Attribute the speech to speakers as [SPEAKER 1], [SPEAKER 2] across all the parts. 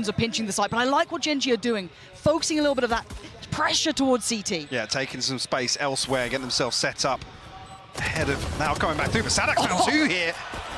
[SPEAKER 1] are pinching the site, but I like what Gen.G are doing, focusing a little bit of that pressure towards CT.
[SPEAKER 2] Yeah, taking some space elsewhere, getting themselves set up ahead of now coming back through. But Sadak found two here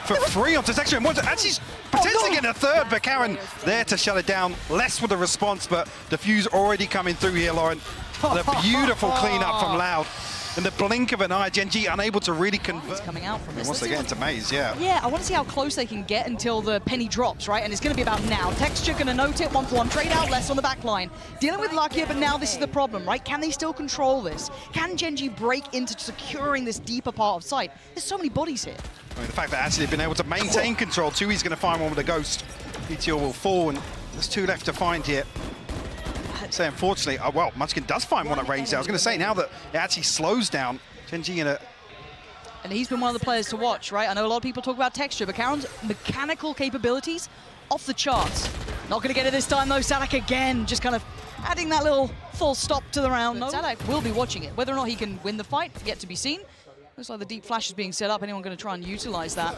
[SPEAKER 2] for free onto Texture, and actually potentially getting a third, but Karen there to shut it down. Less with the response, but Diffuse already coming through here, Lauren. The beautiful cleanup from Loud. In the blink of an eye, Gen.G unable to really convert.
[SPEAKER 1] It's coming out from this.
[SPEAKER 2] Once they get into Maze, yeah.
[SPEAKER 1] Yeah, I want to see how close they can get until the penny drops, right? And it's going to be about now. Texture going to note it, 1-for-1, trade out less on the back line. Dealing with Luckier, but now this is the problem, right? Can they still control this? Can Gen.G break into securing this deeper part of site? There's so many bodies here.
[SPEAKER 2] I mean, the fact that actually they've been able to maintain control, too, he's going to find one with a Ghost. PTO will fall, and there's two left to find here. So unfortunately, well, Munchkin does find one at range there. I was going to say, now that it actually slows down, Gen.G in a...
[SPEAKER 1] And he's been one of the players to watch, right? I know a lot of people talk about Texture, but Karen's mechanical capabilities, off the charts. Not going to get it this time, though. Sadak again, just kind of adding that little full stop to the round. No. Sadak will be watching it. Whether or not he can win the fight, yet to be seen. Looks like the deep flash is being set up. Anyone going to try and utilize that?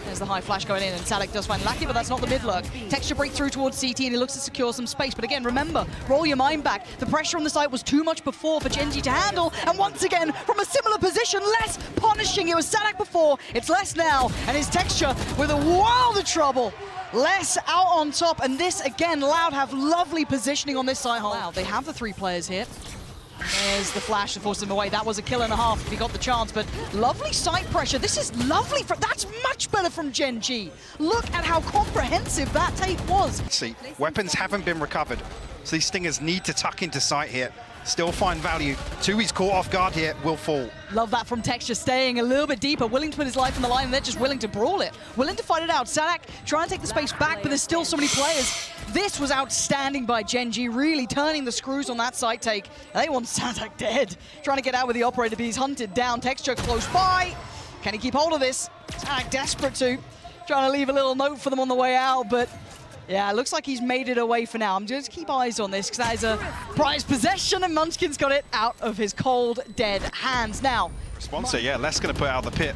[SPEAKER 1] There's the high flash going in, and Sadak does find Lackey, but that's not the mid lurk. Texture break through towards CT, and he looks to secure some space. But again, remember, roll your mind back. The pressure on the site was too much before for Gen.G to handle, and once again, from a similar position, less punishing. It was Sadak before, it's less now, and his Texture with a world of trouble. Less out on top, and this again, Loud have lovely positioning on this side. Wow, they have the three players here. There's the flash to force him away. That was a kill and a half if he got the chance, but lovely site pressure. This is lovely. That's much better from Gen.G. Look at how comprehensive that take was.
[SPEAKER 2] See, weapons haven't been recovered, so these Stingers need to tuck into sight here. Still find value. Two, he's caught off guard here, will fall.
[SPEAKER 1] Love that from Texture, staying a little bit deeper, willing to put his life on the line, and they're just willing to brawl it. Willing to fight it out. Sadak trying to take the space back, but there's still so many players. This was outstanding by Gen.G, really turning the screws on that side take. They want Sadak dead. Trying to get out with the operator, but he's hunted down. Texture close by. Can he keep hold of this? Sadak desperate to. Trying to leave a little note for them on the way out, but yeah, it looks like he's made it away for now. I'm just keep eyes on this, because that is a prized possession, and Munchkin's got it out of his cold, dead hands. Now,
[SPEAKER 2] Sponsor, yeah, Les going to put out the pit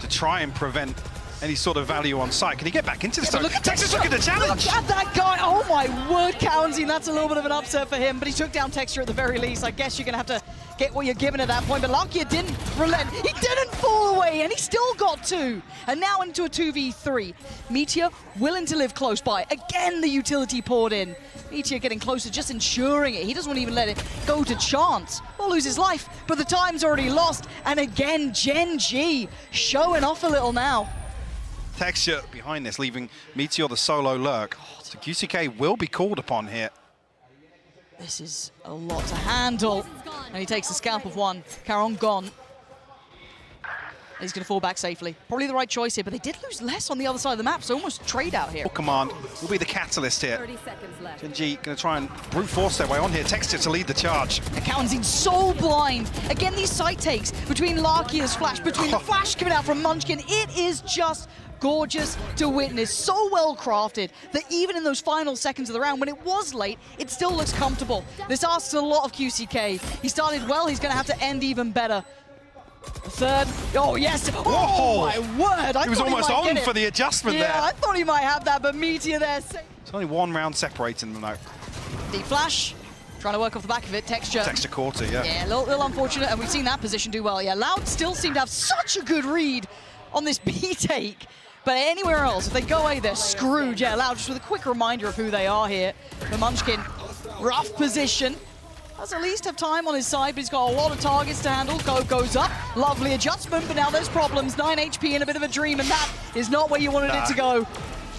[SPEAKER 2] to try and prevent any sort of value on site. Can he get back into this?
[SPEAKER 1] Look at
[SPEAKER 2] Texas, look at the challenge!
[SPEAKER 1] Look at that guy! Oh my word, Counting, that's a little bit of an upset for him, but he took down Texture at the very least. I guess you're going to have to get what you're given at that point, but Lakia didn't relent. He didn't fall away, and he still got two. And now into a 2v3. Meteor willing to live close by. Again, the utility poured in. Meteor getting closer, just ensuring it. He doesn't want to even let it go to chance or lose his life, but the time's already lost. And again, Gen.G showing off a little now.
[SPEAKER 2] Texture behind this, leaving Meteor the solo lurk. So QCK will be called upon here.
[SPEAKER 1] This is a lot to handle. And he takes the scalp of one. Caron gone. He's going to fall back safely. Probably the right choice here, but they did lose less on the other side of the map, so almost trade out here.
[SPEAKER 2] Command will be the catalyst here.
[SPEAKER 3] 30 seconds left.
[SPEAKER 2] Gen.G going to try and brute force their way on here. Texture to lead the charge.
[SPEAKER 1] And Cowan's so blind. Again, these side takes between Larkia's flash, between the flash coming out from Munchkin. It is just gorgeous to witness. So well crafted that even in those final seconds of the round, when it was late, it still looks comfortable. This asks a lot of QCK. He started well, he's going to have to end even better. Third. Oh, yes.
[SPEAKER 2] Whoa.
[SPEAKER 1] Oh, my word.
[SPEAKER 2] He was almost on for the adjustment there.
[SPEAKER 1] Yeah, I thought he might have that, but Meteor there.
[SPEAKER 2] It's only one round separating them, though.
[SPEAKER 1] Deep flash. Trying to work off the back of it. Texture.
[SPEAKER 2] Texture quarter, yeah.
[SPEAKER 1] Yeah, a little unfortunate, and we've seen that position do well. Yeah, Loud still seem to have such a good read on this B take. But anywhere else, if they go away, they're screwed. Yeah, Loud just with a quick reminder of who they are here. The Munchkin, rough position. Does at least have time on his side, but he's got a lot of targets to handle. Goes up, lovely adjustment, but now there's problems. 9 HP and a bit of a dream, and that is not where you wanted it to go.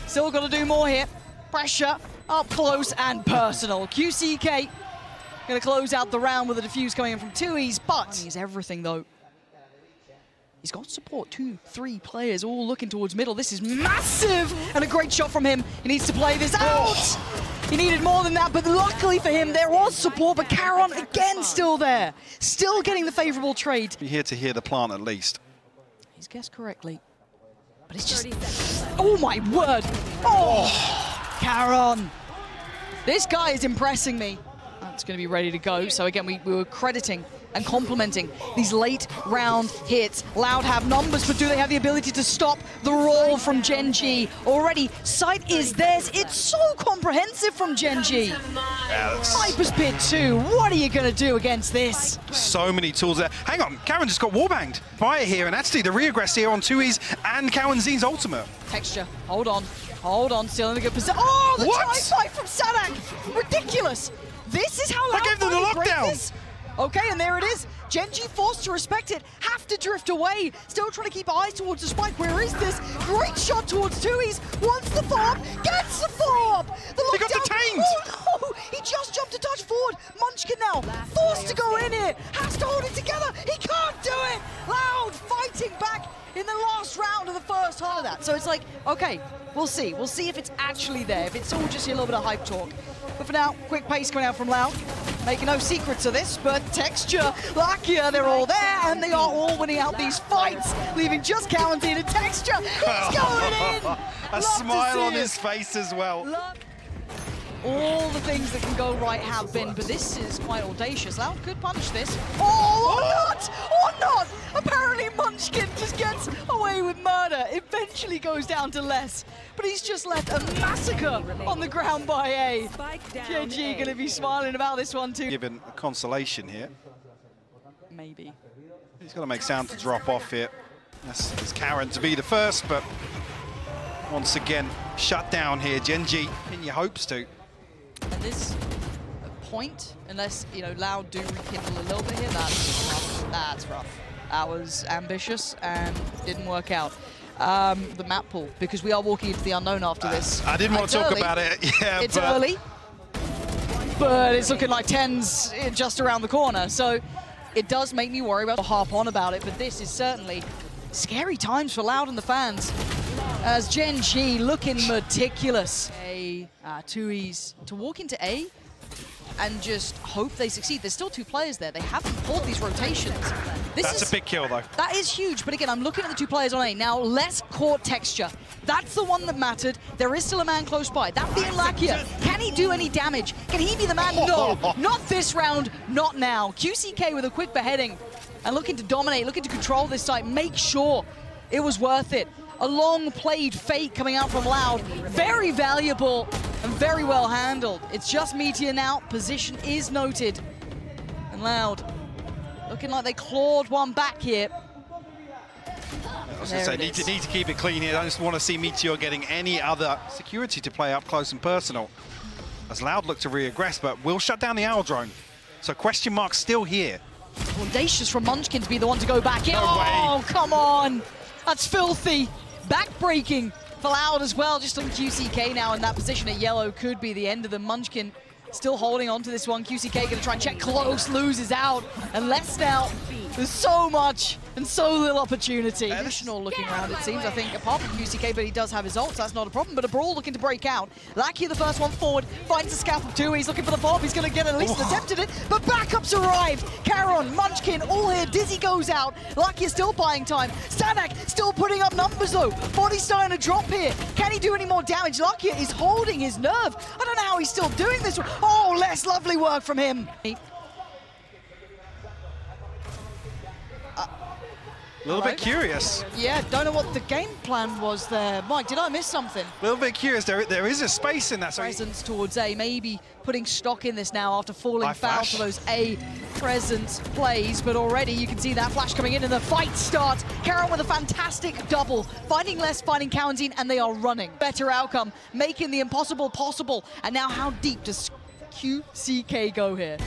[SPEAKER 1] Still got to do more here. Pressure, up close and personal. QCK going to close out the round with a defuse coming in from 2Es, but he's everything though. He's got support, 2, 3 players all looking towards middle. This is massive, and a great shot from him. He needs to play this out. He needed more than that, but luckily for him, there was support, but Caron again still there. Still getting the favorable trade.
[SPEAKER 2] Be here to hear the plant at least.
[SPEAKER 1] He's guessed correctly, but it's just, oh my word. Oh, Caron. This guy is impressing me. That's going to be ready to go. So again, we were crediting and complementing these late round hits. Loud have numbers, but do they have the ability to stop the roll from Gen.G? Already, sight is theirs. It's so comprehensive from Gen.G.
[SPEAKER 2] Yeah,
[SPEAKER 1] Viper's Pit 2, what are you going to do against this?
[SPEAKER 2] so many tools there. Hang on, Karen just got warbanged by it here, and actually the regress here on 2E's and Karenzin's ultimate.
[SPEAKER 1] Texture, hold on, still in a good position. Oh, the
[SPEAKER 2] What?
[SPEAKER 1] tie fight from Sadak, ridiculous. This is how
[SPEAKER 2] I gave them the
[SPEAKER 1] Loud break
[SPEAKER 2] lockdown.
[SPEAKER 1] this. Okay, and there it is. Gen.G forced to respect it, have to drift away. Still trying to keep eyes towards the spike. Where is this? Great shot towards 2E's. Wants the fob, gets the fob. The
[SPEAKER 2] He got
[SPEAKER 1] lockdown.
[SPEAKER 2] detained.
[SPEAKER 1] Oh no, he just jumped a touch forward. Munchkin now, forced to go in here. Has to hold it together. He can't do it. Loud fighting back in the last round of the first half of that. So it's like, okay, we'll see. We'll see if it's actually there, if it's all just a little bit of hype talk. But for now, quick pace coming out from Loud. Making no secrets of this, but Texture, Lakia, they're all there, and they are all winning out these fights, leaving just Karenzi and Texture. He's going in!
[SPEAKER 2] A smile on his face as well.
[SPEAKER 1] All the things that can go right have been, but this is quite audacious. Loud could punish this. Oh, or not! Or not! Apparently Munchkin just gets away with murder. Eventually goes down to less, but he's just left a massacre on the ground by A. Gen.G gonna be smiling about this one too.
[SPEAKER 2] Given a consolation here.
[SPEAKER 1] Maybe.
[SPEAKER 2] He's got to make sound to drop off here. That's Karen to be the first, but once again, shut down here. Gen.G in your hopes to.
[SPEAKER 1] And this point, unless, you know, Loud do rekindle a little bit here, that's rough. That's rough. That was ambitious and didn't work out. The map pool, because we are walking into the unknown after this.
[SPEAKER 2] I didn't want
[SPEAKER 1] It's
[SPEAKER 2] to talk
[SPEAKER 1] early.
[SPEAKER 2] about it. Yeah,
[SPEAKER 1] It's
[SPEAKER 2] but
[SPEAKER 1] early, but it's looking like 10's just around the corner. So it does make me worry about to harp on about it, but this is certainly scary times for Loud and the fans. As Gen.G looking meticulous. 2E's to walk into A and just hope they succeed. There's still two players there. They haven't pulled these rotations.
[SPEAKER 2] That's a big kill, though.
[SPEAKER 1] That is huge, but again, I'm looking at the two players on A. Now, less court Texture. That's the one that mattered. There is still a man close by. That being Lakia. Can he do any damage? Can he be the man? No, not this round, not now. QCK with a quick beheading and looking to dominate, looking to control this site, make sure it was worth it. A long-played fake coming out from Loud. Very valuable and very well handled. It's just Meteor now. Position is noted. And Loud looking like they clawed one back here.
[SPEAKER 2] I was going to say, need to keep it clean here. I just want to see Meteor getting any other security to play up close and personal. As Loud look to re-aggress, but will shut down the Owl drone. So question mark still here.
[SPEAKER 1] Audacious from Munchkin to be the one to go back in.
[SPEAKER 2] No
[SPEAKER 1] Oh,
[SPEAKER 2] way.
[SPEAKER 1] come on. That's filthy. Back-breaking for Loud as well, just on QCK now in that position at yellow. Could be the end of the Munchkin. Still holding on to this one. QCK going to try and check close, loses out. And less now. There's so much and so little opportunity. Additional looking around, it seems, I think, apart from QCK, but he does have his ult, so that's not a problem. But a Brawl looking to break out. Lakia, the first one forward, finds the scalp of 2. He's looking for the fob. He's going to get at least an attempt at it, but backups arrived. Caron, Munchkin, all here. Dizzy goes out. Lakia still buying time. Stanak still putting up numbers, though. Body's starting to drop here. Can he do any more damage? Lakia is holding his nerve. I don't know how he's still doing this. Oh, less lovely work from him.
[SPEAKER 2] A little bit curious.
[SPEAKER 1] Yeah, don't know what the game plan was there. Mike, did I miss something?
[SPEAKER 2] A little bit curious. There is a space in that. So
[SPEAKER 1] Presence towards A, maybe putting stock in this now after falling
[SPEAKER 2] High
[SPEAKER 1] foul
[SPEAKER 2] flash.
[SPEAKER 1] to those A presence plays, but already you can see that flash coming in and the fight starts. Caron with a fantastic double, finding less, finding Karenzi, and they are running. Better outcome, making the impossible possible. And now how deep does QCK go here?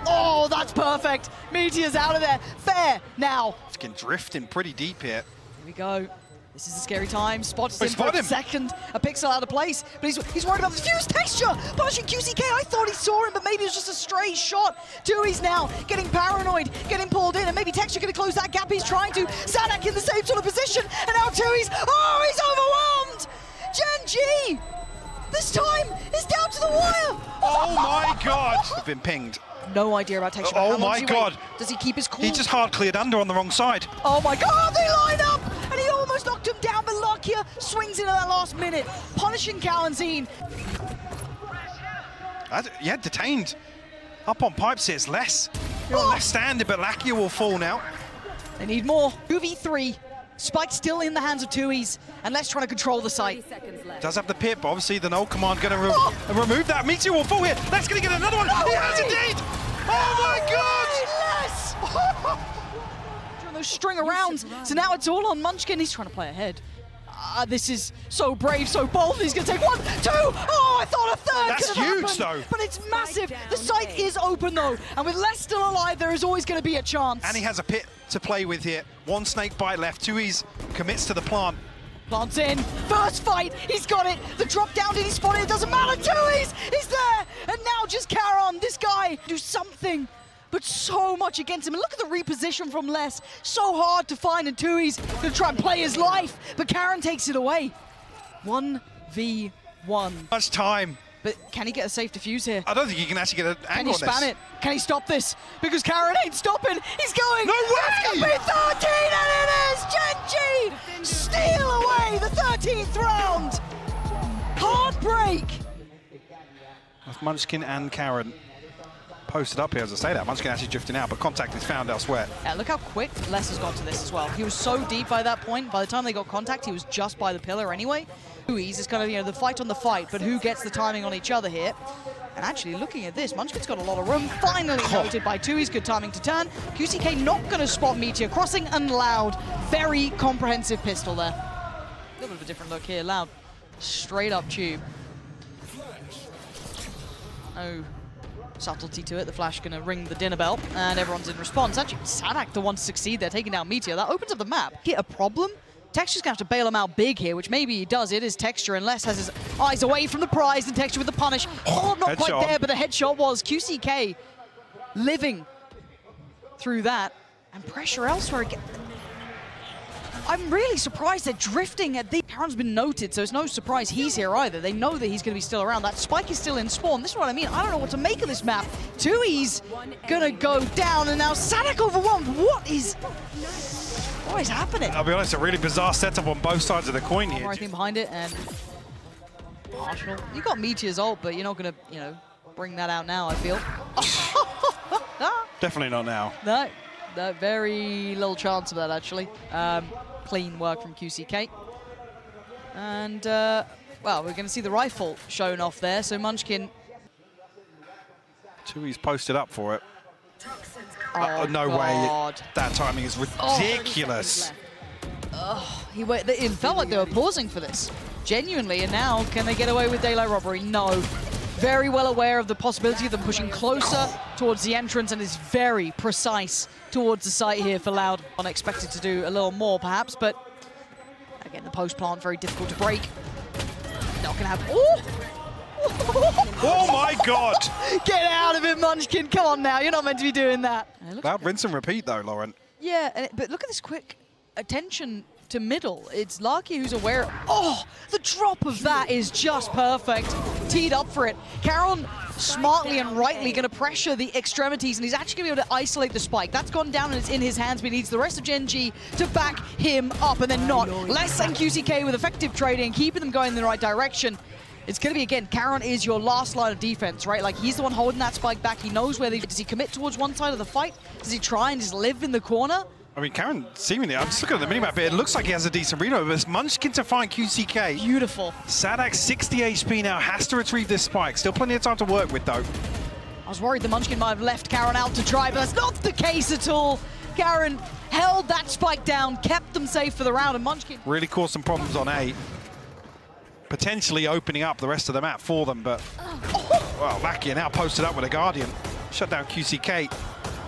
[SPEAKER 1] Oh, that's perfect. Meteor's out of there. Fair now.
[SPEAKER 2] it's getting drifting pretty deep here.
[SPEAKER 1] Here we go. This is a scary time. Spots
[SPEAKER 2] Oh,
[SPEAKER 1] him
[SPEAKER 2] spot
[SPEAKER 1] for a
[SPEAKER 2] him.
[SPEAKER 1] second. A pixel out of place, but he's worried about the fuse texture. Punishing QCK. I thought he saw him, but maybe it was just a stray shot. Dewey's now getting paranoid, getting pulled in, and maybe Texture going to close that gap he's trying to. Sadak in the same sort of position, and now Dewey's. Oh, he's overwhelmed. Gen.G. This time is down to the wire.
[SPEAKER 2] Oh my God! They've been pinged.
[SPEAKER 1] No idea about Texture.
[SPEAKER 2] Oh
[SPEAKER 1] How long
[SPEAKER 2] my
[SPEAKER 1] does he wait?
[SPEAKER 2] God.
[SPEAKER 1] Does he keep his cool?
[SPEAKER 2] He just hard cleared under on the wrong side.
[SPEAKER 1] Oh my God, they line up! And he almost knocked him down, but Lakia swings into that last minute, punishing Karenzi.
[SPEAKER 2] Yeah, detained. Up on pipes here, it's less. You're left-handed, but Lakia will fall now.
[SPEAKER 1] They need more. 2v3. Spike still in the hands of Tui's, and let's try to control the site.
[SPEAKER 2] Does have the pip, but obviously the null command going to remove that. Meteor will fall here. Let's going to get another one.
[SPEAKER 1] No
[SPEAKER 2] He has
[SPEAKER 1] way!
[SPEAKER 2] indeed. Oh my God!
[SPEAKER 1] Doing those string arounds. So now it's all on Munchkin. He's trying to play ahead. This is so brave, so bold. He's going to take 1, 2. Oh, I thought a third.
[SPEAKER 2] That's
[SPEAKER 1] could have
[SPEAKER 2] huge,
[SPEAKER 1] happened.
[SPEAKER 2] though.
[SPEAKER 1] But it's massive. The site is open, though. And with Les still alive, there is always going to be a chance.
[SPEAKER 2] And he has a pit to play with here. 1 snake bite left. Tui's commits to the plant.
[SPEAKER 1] Plants in. First fight. He's got it. The drop down. Did he spot it? It doesn't matter. Tui's is there. And now just Charon, this guy, do something. But so much against him. And look at the reposition from Les. So hard to find, and Tui's going to try and play his life. But Charon takes it away. 1v1.
[SPEAKER 2] Much time.
[SPEAKER 1] But can he get a safe defuse here?
[SPEAKER 2] I don't think he can actually get an
[SPEAKER 1] Can
[SPEAKER 2] angle
[SPEAKER 1] he
[SPEAKER 2] on
[SPEAKER 1] span
[SPEAKER 2] this.
[SPEAKER 1] it? Can he stop this? Because Charon ain't stopping. He's going.
[SPEAKER 2] No
[SPEAKER 1] It's going to
[SPEAKER 2] way!
[SPEAKER 1] be 13, and it is Gen.G. Steal away the 13th round. Heartbreak.
[SPEAKER 2] With Munchkin and Karen posted up here, as I say that. Munchkin actually drifting out, but contact is found elsewhere.
[SPEAKER 1] Yeah, look how quick Les has got to this as well. He was so deep by that point. By the time they got contact, he was just by the pillar anyway. Tui's is kind of, the fight on the fight, but who gets the timing on each other here? And actually, looking at this, Munchkin's got a lot of room. Finally noted by Tui's. Good timing to turn. QCK not going to spot Meteor crossing, and Loud. Very comprehensive pistol there. A little bit of a different look here. Loud. Straight up tube. Oh. Subtlety to it. The Flash going to ring the dinner bell, and everyone's in response. Actually, Sadak the one to succeed there, taking down Meteor. That opens up the map. Hit a problem. Texture's going to have to bail him out big here, which maybe he does. It is Texture, unless has his eyes away from the prize, and Texture with the punish. Oh, not quite there, but the headshot was. QCK living through that, and pressure elsewhere again. I'm really surprised they're drifting at the... Karen's been noted, so it's no surprise he's here either. They know that he's going to be still around. That spike is still in spawn. This is what I mean. I don't know what to make of this map. Tui's going to go down, and now Sadak overwhelmed. What is happening?
[SPEAKER 2] I'll be honest, a really bizarre setup on both sides of the coin here.
[SPEAKER 1] Right thing behind it, and Arsenal. You got Meteor's ult, but you're not going to, bring that out now, I feel.
[SPEAKER 2] Definitely not now.
[SPEAKER 1] No, very little chance of that, actually. Clean work from QCK. And, well, we're going to see the rifle shown off there, so Munchkin...
[SPEAKER 2] Tui's posted up for it.
[SPEAKER 1] Oh,
[SPEAKER 2] no
[SPEAKER 1] God.
[SPEAKER 2] way. That timing is ridiculous.
[SPEAKER 1] It felt like they were pausing for this. Genuinely, and now, can they get away with daylight robbery? No. Very well aware of the possibility of them pushing closer towards the entrance, and is very precise towards the site here for Loud. Unexpected to do a little more, perhaps, but again, the post plant very difficult to break. Not gonna have...
[SPEAKER 2] Oh my God!
[SPEAKER 1] Get out of it, Munchkin! Come on now, you're not meant to be doing that.
[SPEAKER 2] Loud rinse and repeat, though, Lauren.
[SPEAKER 1] Yeah, but look at this quick attention to middle. It's Larky who's aware. Oh, the drop of that is just perfect. Teed up for it. Charon smartly and rightly going to pressure the extremities, and he's actually going to be able to isolate the spike. That's gone down and it's in his hands, but he needs the rest of Gen.G to back him up, and then not. Les and QCK with effective trading, keeping them going in the right direction. It's going to be, again, Charon is your last line of defense, right? Like, he's the one holding that spike back. He knows where does he commit towards one side of the fight? Does he try and just live in the corner?
[SPEAKER 2] I mean, Karen, seemingly, I'm just looking at the minimap here. It looks like he has a decent reload, but it's Munchkin to find QCK.
[SPEAKER 1] Beautiful.
[SPEAKER 2] Sadak, 60 HP now, has to retrieve this spike. Still plenty of time to work with, though.
[SPEAKER 1] I was worried the Munchkin might have left Charon out to try, but that's not the case at all. Charon held that spike down, kept them safe for the round, and Munchkin...
[SPEAKER 2] Really caused some problems on A. Potentially opening up the rest of the map for them, but... Well, Lakia now posted up with a Guardian. Shut down QCK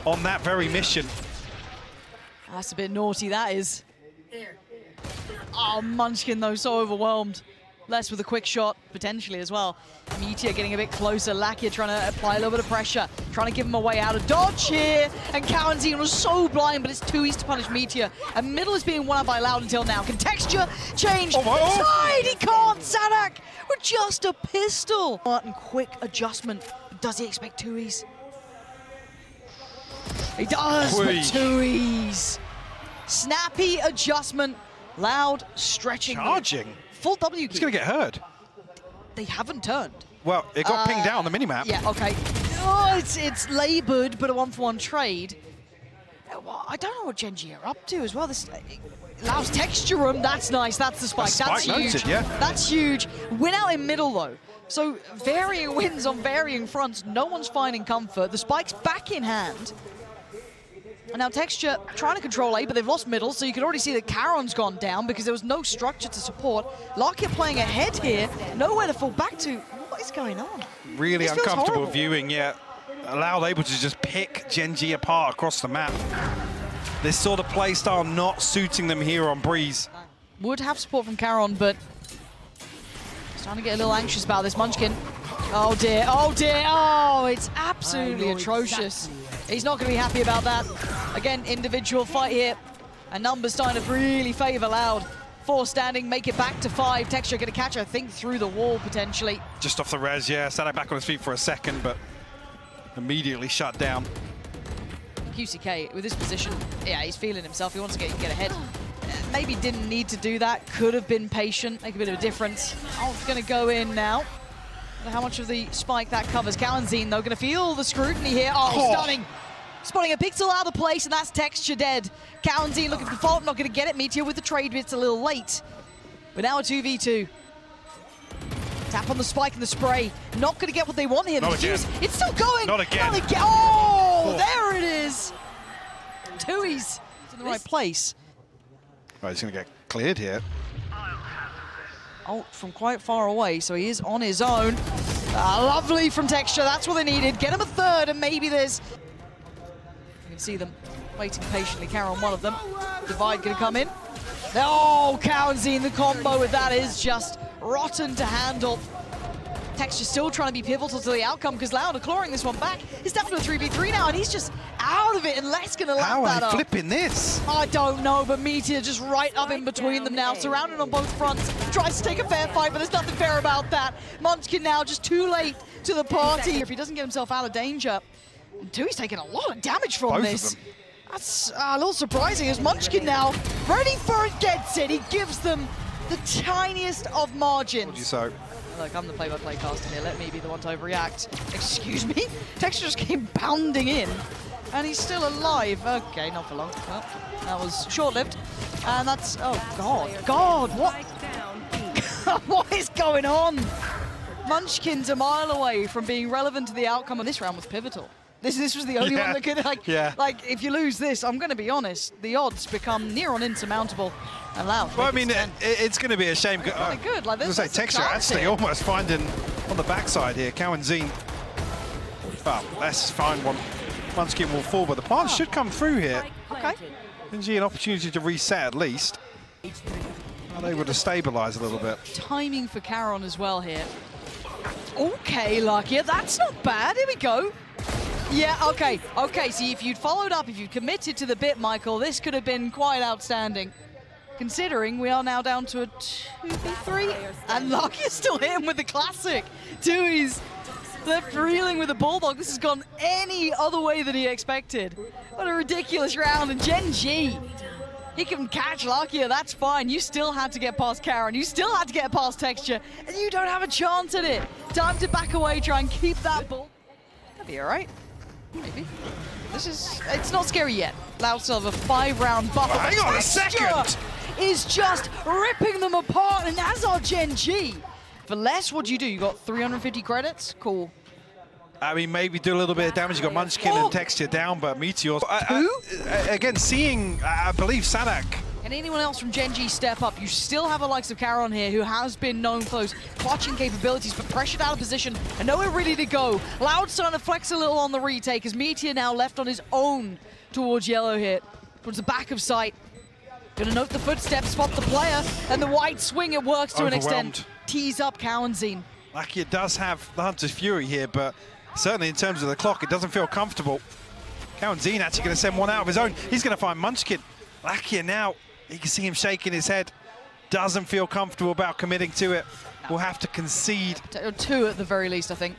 [SPEAKER 2] on that very mission.
[SPEAKER 1] That's a bit naughty, that is. Oh, Munchkin, though, so overwhelmed. Les with a quick shot, potentially as well. Meteor getting a bit closer. Lakia trying to apply a little bit of pressure, trying to give him a way out of dodge here. And Karen's was so blind, but it's too easy to punish Meteor. And middle is being won out by Loud until now. Can Texture change side? He can't. Sadak with just a pistol. And quick adjustment. Does he expect Tui's? He does with Tui's. Snappy adjustment. Loud stretching.
[SPEAKER 2] Charging.
[SPEAKER 1] Full W key.
[SPEAKER 2] He's going to get hurt.
[SPEAKER 1] They haven't turned.
[SPEAKER 2] Well, it got pinged out on the minimap.
[SPEAKER 1] Yeah, okay. Oh, it's laboured, but a 1-for-1 trade. Well, I don't know what Gen.G are up to as well. This allows texture room. That's nice. That's the spike. That's huge.
[SPEAKER 2] Noted, yeah.
[SPEAKER 1] That's huge. Win out in middle though. So varying wins on varying fronts. No one's finding comfort. The spike's back in hand. And now Texture trying to control A, but they've lost middle, so you can already see that Charon's gone down because there was no structure to support. Larkia playing ahead here, nowhere to fall back to. What is going on?
[SPEAKER 2] Really
[SPEAKER 1] This feels
[SPEAKER 2] uncomfortable
[SPEAKER 1] horrible.
[SPEAKER 2] viewing, yeah. Allowed able to just pick Gen.G apart across the map. This sort of play style not suiting them here on Breeze.
[SPEAKER 1] Would have support from Charon, but starting to get a little anxious about this. Munchkin. Oh dear, oh dear, oh, it's absolutely atrocious. He's not going to be happy about that. Again, individual fight here. And numbers starting to really favour Loud. 4 standing, make it back to 5. Texture going to catch, I think, through the wall, potentially.
[SPEAKER 2] Just off the res, yeah. Sadak back on his feet for a second, but immediately shut down.
[SPEAKER 1] QCK, with this position, yeah, he's feeling himself. He wants to get ahead. Maybe didn't need to do that. Could have been patient, make a bit of a difference. Oh, it's going to go in now. How much of the spike that covers. Kalanzine, though, going to feel the scrutiny here. Oh, stunning. Spotting a pixel out of place, and that's Texture dead. Kalanzine looking for fault, not going to get it. Meteor with the trade, but it's a little late. But now a 2v2. Tap on the spike and the spray. Not going to get what they want here.
[SPEAKER 2] Not again.
[SPEAKER 1] It's still going.
[SPEAKER 2] Not again.
[SPEAKER 1] Not again. Oh, there it is. Tui's in the right place.
[SPEAKER 2] Oh, he's going to get cleared here.
[SPEAKER 1] Oh, from quite far away, so he is on his own. Lovely from Texture, that's what they needed. Get him a third, and maybe there's... You can see them waiting patiently. Charon, one of them. Divide gonna come in. Oh, Kalanzine, the combo with that is just rotten to handle. Texture still trying to be pivotal to the outcome because Loud are clawing this one back. He's down to a 3v3 now, and he's just out of it, and Les gonna lap that up.
[SPEAKER 2] How are they flipping this?
[SPEAKER 1] I don't know, but Meteor just right up in between them now, surrounded on both fronts. Tries to take a fair fight, but there's nothing fair about that. Munchkin now just too late to the party. If he doesn't get himself out of danger, Tui's taking a lot of damage from
[SPEAKER 2] Both
[SPEAKER 1] this.
[SPEAKER 2] of them.
[SPEAKER 1] That's a little surprising as Munchkin now, ready for it, gets it. He gives them the tiniest of margins.
[SPEAKER 2] So.
[SPEAKER 1] Look, I'm the play-by-play caster here. Let me be the one to overreact. Excuse me? Texture just came bounding in, and he's still alive. Okay, not for long. Well, that was short-lived. And that's... Oh, God. God, what? What is going on? Munchkin's a mile away from being relevant to the outcome, and this round was pivotal. This was the only one that could, like, if you lose this, I'm going to be honest, the odds become near on insurmountable. And Loud.
[SPEAKER 2] Well, I mean, it's going to be a shame.
[SPEAKER 1] Really good. Like, this
[SPEAKER 2] I was say, Texture actually almost finding on the backside here. Kalanzine. Well, let's find one. Munchkin will fall, but the plants should come through here.
[SPEAKER 1] Okay.
[SPEAKER 2] GenG an opportunity to reset at least. Are they able to stabilize a little bit?
[SPEAKER 1] Timing for Charon as well here. Okay, Larkia, that's not bad. Here we go. Yeah, okay. Okay, see, if you'd followed up, if you'd committed to the bit, Michael, this could have been quite outstanding. Considering we are now down to a 2v3, and Larkia's still hitting with the classic. Tui's left reeling with the bulldog. This has gone any other way than he expected. What a ridiculous round, and Gen.G. He can catch Larkia, that's fine. You still had to get past Charon, you still had to get past Texture, and you don't have a chance at it. Time to back away, try and keep that ball. That'd be all right, maybe. It's not scary yet. Loud still have a 5-round buffer.
[SPEAKER 2] Hang on a second!
[SPEAKER 1] Is just ripping them apart, and as are Gen.G. For less, what do? You got 350 credits? Cool.
[SPEAKER 2] I mean, maybe do a little bit of damage. You got Munchkin and Texture down, but Meteor. Again, seeing, I believe, Sadak.
[SPEAKER 1] Can anyone else from Gen.G step up? You still have the likes of Charon here, who has been known for those clutching capabilities, but pressured out of position and nowhere really to go. Loud starting to flex a little on the retake as Meteor now left on his own towards yellow here, towards the back of sight. Gonna note the footsteps, spot the player, and the wide swing, it works to an extent. Tease up Kalanzine.
[SPEAKER 2] Lakia does have the Hunter's Fury here, but certainly in terms of the clock, it doesn't feel comfortable. Kalanzine actually gonna send one out of his own. He's gonna find Munchkin. Lakia now, you can see him shaking his head. Doesn't feel comfortable about committing to it. Will have to concede.
[SPEAKER 1] 2 at the very least, I think.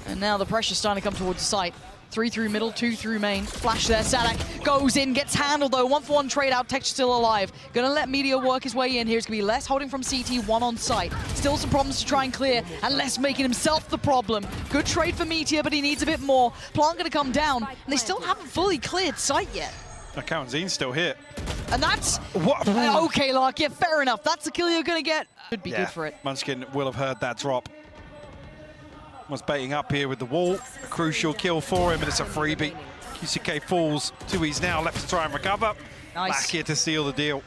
[SPEAKER 1] And now the pressure's starting to come towards the site. 3 through middle, 2 through main. Flash there, Sadak goes in, gets handled though. 1-for-1 trade out, Texture still alive. Gonna let Meteor work his way in here. It's gonna be Less holding from CT, 1 on site. Still some problems to try and clear, and Less making himself the problem. Good trade for Meteor, but he needs a bit more. Plant gonna come down, and they still haven't fully cleared site yet.
[SPEAKER 2] Karenzin's still here.
[SPEAKER 1] And that's...
[SPEAKER 2] What?
[SPEAKER 1] Okay, Lark, yeah, fair enough. That's the kill you're gonna get. Could be good for it.
[SPEAKER 2] Munchkin will have heard that drop. Was baiting up here with the wall. A crucial kill for him, and it's a freebie. QCK falls. 2E's now left to try and recover.
[SPEAKER 1] Nice.
[SPEAKER 2] Back here to seal the deal.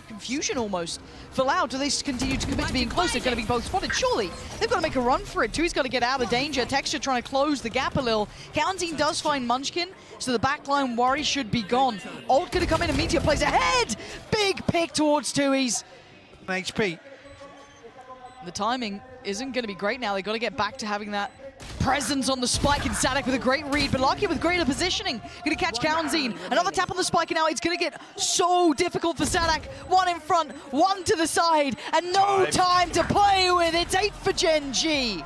[SPEAKER 1] Confusion almost. For Loud, do they continue to commit to being close? They're going to be both spotted. Surely, they've got to make a run for it. 2E's got to get out of danger. Texture trying to close the gap a little. Karenzi does find Munchkin, so the backline worry should be gone. Ult going to come in and Meteor plays ahead. Big pick towards 2E's.
[SPEAKER 2] HP.
[SPEAKER 1] The timing isn't going to be great now. They've got to get back to having that presence on the spike, and Sadak with a great read, but Lucky with greater positioning. Going to catch Karenzi. Another tap on the spike, and now it's going to get so difficult for Sadak. 1 in front, 1 to the side, and no time to play with. It's 8 for Gen.G.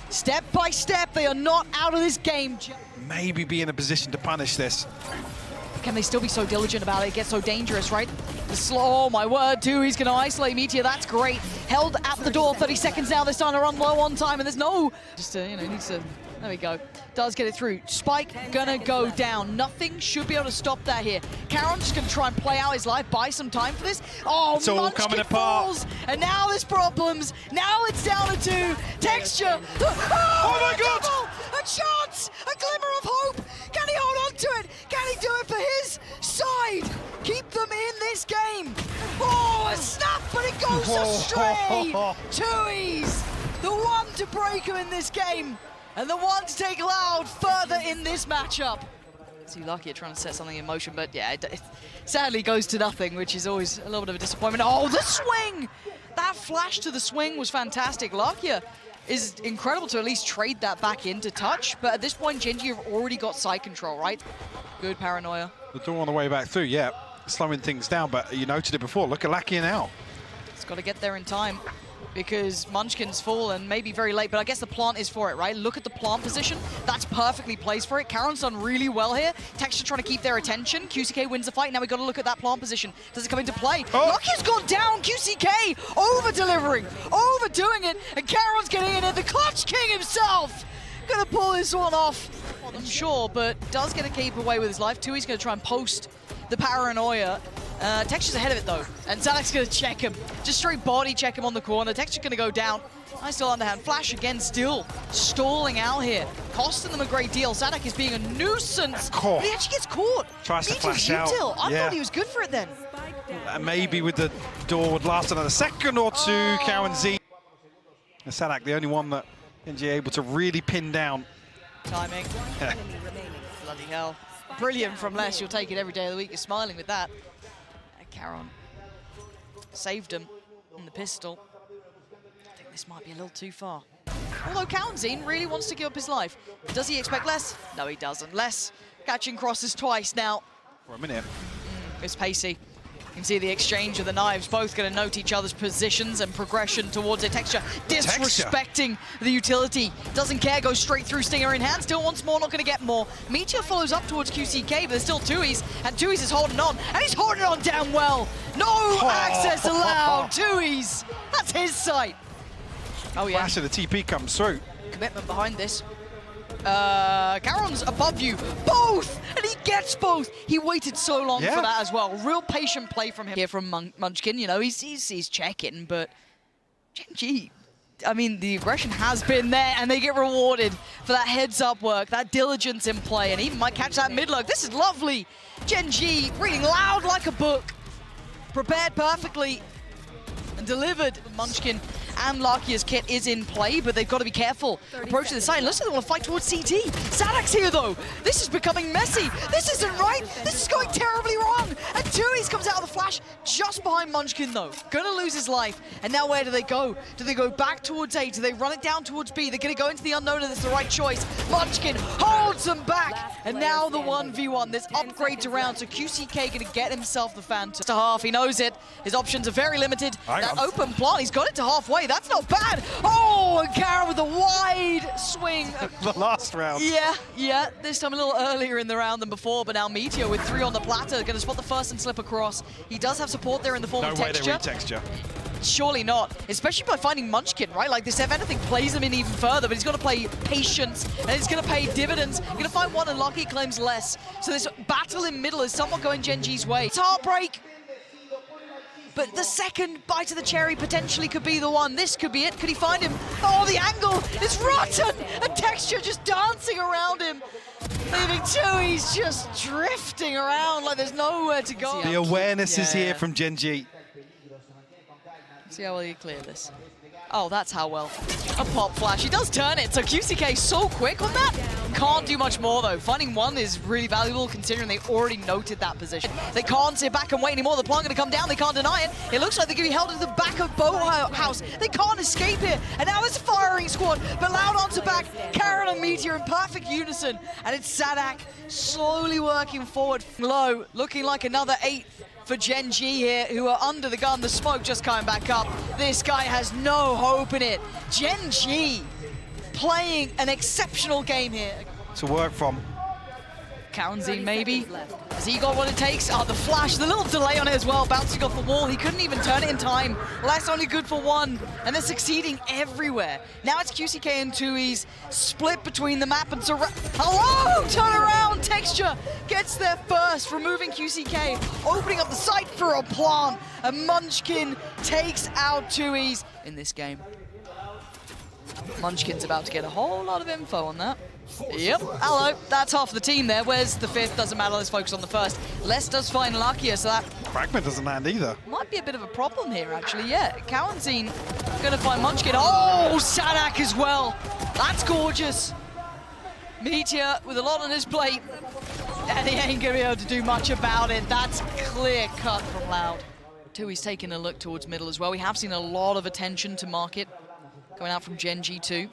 [SPEAKER 1] Step by step, they are not out of this game.
[SPEAKER 2] Maybe be in a position to punish this.
[SPEAKER 1] Can they still be so diligent about it? It gets so dangerous, right? The slow, oh my word, too. He's going to isolate Meteor. That's great. Held at the door, 30 seconds now. They're starting to run low on time, and there's no... Just, needs to... There we go. Does get it through. Spike gonna go down. Nothing should be able to stop that here. Karen's just gonna try and play out his life, buy some time for this. Oh,
[SPEAKER 2] it's all coming apart.
[SPEAKER 1] Falls, and now there's problems. Now it's down to 2. Texture.
[SPEAKER 2] Oh my God!
[SPEAKER 1] A chance! A glimmer of hope! Can he hold on to it? Can he do it for his side? Keep them in this game. Oh, a snap, but it goes astray. 2E's, the one to break him in this game. And the one to take Loud further in this matchup. See, Lucky trying to set something in motion, but yeah, it sadly goes to nothing, which is always a little bit of a disappointment. Oh, the swing! That flash to the swing was fantastic. Lucky is incredible to at least trade that back into touch, but at this point, Gen.G have already got side control, right? Good paranoia.
[SPEAKER 2] The door on the way back through, yeah, slowing things down, but you noted it before. Look at Lucky now.
[SPEAKER 1] It's got to get there in time, because Munchkin's fallen, maybe very late, but I guess the plant is for it, right? Look at the plant position. That's perfectly placed for it. Karen's done really well here. Texture trying to keep their attention. QCK wins the fight. Now we got to look at that plant position. Does it come into play? Lucky's gone down. QCK over-delivering, overdoing it, and Karen's getting in it. The Clutch King himself gonna pull this one off, I'm sure, but does get to keep away with his life. 2E's gonna try and post the paranoia. Texture's ahead of it though, and Sadak's gonna check him. Just straight body check him on the corner. Texture's gonna go down. Nice still underhand. Flash again, still stalling out here. Costing them a great deal. Sadak is being a nuisance. But he actually gets caught.
[SPEAKER 2] Tries to flash out.
[SPEAKER 1] I thought he was good for it then.
[SPEAKER 2] Maybe with the door would last another second or two. Karenzi. And Sadak, the only one that Gen.G able to really pin down.
[SPEAKER 1] Timing. Bloody hell. Brilliant from Less. You'll take it every day of the week. You're smiling with that. Karen saved him in the pistol. I think this might be a little too far. Although Karenzi really wants to give up his life. Does he expect Less? No, he doesn't. Less catching crosses twice now.
[SPEAKER 2] For a minute.
[SPEAKER 1] It's pacey. You can see the exchange of the knives, both going to note each other's positions and progression towards it. Texture disrespecting the utility. Doesn't care, goes straight through. Stinger in hand, still wants more, not going to get more. Meteor follows up towards QCK, but there's still 2E's, and 2E's is holding on, and he's holding on damn well. No access allowed, 2E's. That's his site. Oh yeah.
[SPEAKER 2] Flash of the TP comes through.
[SPEAKER 1] Commitment behind this. Karen's above you. Both! And he gets both. He waited so long for that as well. Real patient play from him. Here from Munchkin, he's checking, but Gen.G, I mean, the aggression has been there, and they get rewarded for that heads-up work, that diligence in play, and even might catch that mid-lurk. This is lovely. Gen.G reading loud like a book. Prepared perfectly and delivered. Munchkin and Larkia's kit is in play, but they've got to be careful approaching the side. Looks like they want to fight towards CT. Sadak's here though. This is becoming messy. This isn't right. This is going terribly wrong. And 2E's comes out of the flash just behind Munchkin though. Gonna lose his life. And now where do they go? Do they go back towards A? Do they run it down towards B? They're gonna go into the unknown, and that's the right choice. Munchkin holds them back. And now the 1v1. There's upgrades around, so QCK gonna get himself the Phantom to half. He knows it. His options are very limited. That open plant, he's got it to halfway. That's not bad. Oh, and Karen with a wide swing
[SPEAKER 2] the last round.
[SPEAKER 1] Yeah, this time a little earlier in the round than before, but now Meteor with 3 on the platter, going to spot the first and slip across. He does have support there in the form of Texture.
[SPEAKER 2] No way they read Texture.
[SPEAKER 1] Surely not, especially by finding Munchkin, right? Like this, if anything, plays him in even further, but he's got to play patience, and it's going to pay dividends. He's going to find one, and Lucky claims less. So this battle in middle is somewhat going Gen.G's way. It's heartbreak, but the second bite of the cherry potentially could be the one. This could be it. Could he find him? Oh, the angle is rotten, and Texture just dancing around him, leaving He's just drifting around like there's nowhere to go.
[SPEAKER 2] The awareness is here from Gen.G.
[SPEAKER 1] See how well you clear this. Oh, that's how well. A pop flash. He does turn it, so QCK so quick on that. Can't do much more, though. Finding one is really valuable, considering they already noted that position. They can't sit back and wait anymore. The plant going to come down. They can't deny it. It looks like they're going to be held at the back of Boathouse. They can't escape here. And now it's a firing squad. But Loud onto back. Karen and Meteor in perfect unison. And it's Sadak slowly working forward. Low, looking like another 8th. For Gen.G here, who are under the gun, the smoke just coming back up. This guy has no hope in it. Gen.G playing an exceptional game here.
[SPEAKER 2] To work from.
[SPEAKER 1] Kaunzin maybe. Has he got what it takes? Oh, the flash, the little delay on it as well, bouncing off the wall. He couldn't even turn it in time. Last only good for one, and they're succeeding everywhere. Now it's QCK and Tui's split between the map and hello, turn around, Texture gets there first, removing QCK, opening up the site for a plant, and Munchkin takes out Tui's in this game. Munchkin's about to get a whole lot of info on that. Yep, hello, that's half the team there. Where's the 5th? Doesn't matter, let's focus on the 1st. Les does find Luckier, so that
[SPEAKER 2] Fragment doesn't land either.
[SPEAKER 1] might be a bit of a problem here, actually, yeah. Kaunzin gonna find Munchkin. Oh, Sadak as well. That's gorgeous. Meteor with a lot on his plate, and he ain't gonna be able to do much about it. That's clear cut from Loud. Tui's taking a look towards middle as well. We have seen a lot of attention to market going out from Gen.G too.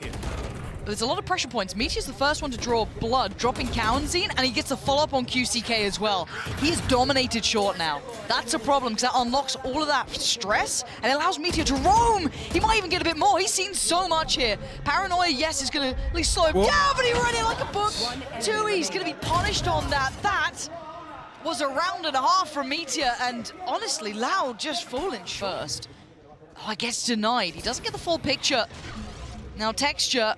[SPEAKER 1] There's a lot of pressure points. Meteor's the first one to draw blood, dropping Kaunzin, and he gets a follow-up on QCK as well. He is dominated short now. That's a problem, because that unlocks all of that stress, and it allows Meteor to roam. He might even get a bit more. He's seen so much here. Paranoia, yes, is going to at least slow him down, but he ran it like a book. Tui's going to be punished on that. That was a round and a half from Meteor, and honestly, Loud just falling first. Oh, I guess denied. He doesn't get the full picture. Now Texture.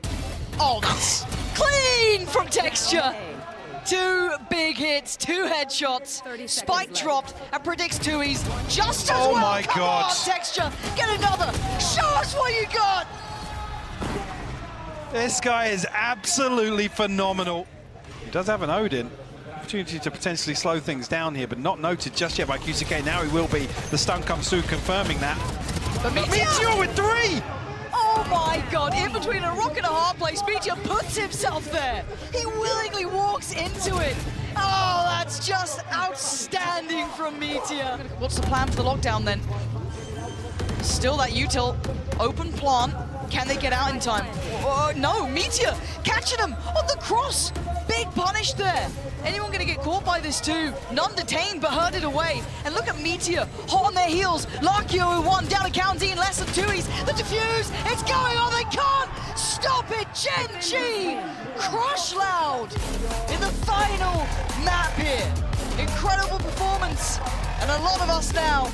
[SPEAKER 1] Oh, that's clean from Texture. 2 big hits, 2 headshots. Spike dropped and predicts Tui's just as well.
[SPEAKER 2] Oh my God.
[SPEAKER 1] On, Texture, get another. Show us what you got.
[SPEAKER 2] This guy is absolutely phenomenal. He does have an Odin. Opportunity to potentially slow things down here, but not noted just yet by QCK. Now he will be. The stun comes through, confirming that.
[SPEAKER 1] But
[SPEAKER 2] Meteor with 3!
[SPEAKER 1] Oh my God, in between a rock and a hard place, Meteor puts himself there. He willingly walks into it. Oh, that's just outstanding from Meteor. What's the plan for the lockdown then? Still that util, open plant. Can they get out in time? No, Meteor catching him on the cross. Big punish there. Anyone gonna get caught by this too? None detained, but herded away. And look at Meteor, hot on their heels. Larkio with 1, down to Kaunzin, less than Tui's. The defuse, it's going on, they can't stop it. Gen.G crush Loud in the final map here. Incredible performance. And a lot of us now